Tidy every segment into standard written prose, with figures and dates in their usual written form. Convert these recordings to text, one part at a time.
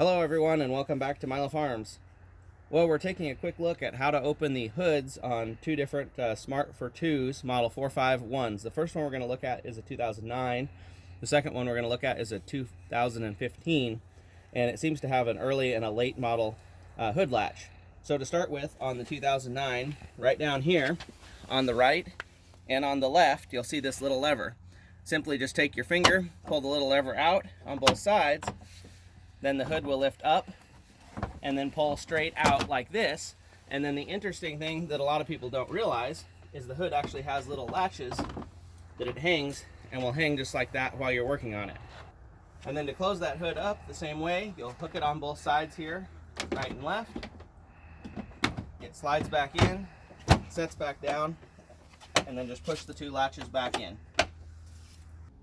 Hello everyone and welcome back to Milo Farms. Well, we're taking a quick look at how to open the hoods on two different Smart for 2s model 451s. The first one we're going to look at is a 2009. The second one we're going to look at is a 2015, and it seems to have an early and a late model hood latch. So to start with, on the 2009, right down here on the right and on the left, you'll see this little lever. Simply just take your finger, pull the little lever out on both sides, then the hood will lift up and then pull straight out like this. And then the interesting thing that a lot of people don't realize is the hood actually has little latches that it hangs, and will hang just like that while you're working on it. And then to close that hood up the same way, you'll hook it on both sides here, right and left. It slides back in, sets back down, and then just push the two latches back in.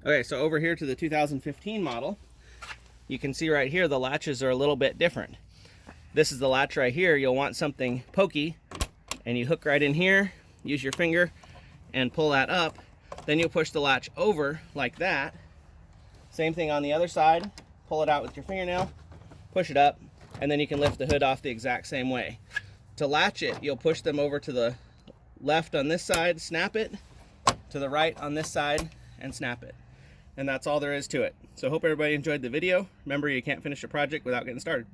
Okay, so over here to the 2015 model, you can see right here the latches are a little bit different. This is the latch right here. You'll want something pokey, and you hook right in here, use your finger and pull that up. Then you'll push the latch over like that. Same thing on the other side. Pull it out with your fingernail, push it up, and then you can lift the hood off the exact same way. To latch it, you'll push them over to the left on this side, snap it, to the right on this side, and snap it. And that's all there is to it. So hope everybody enjoyed the video. Remember, you can't finish a project without getting started.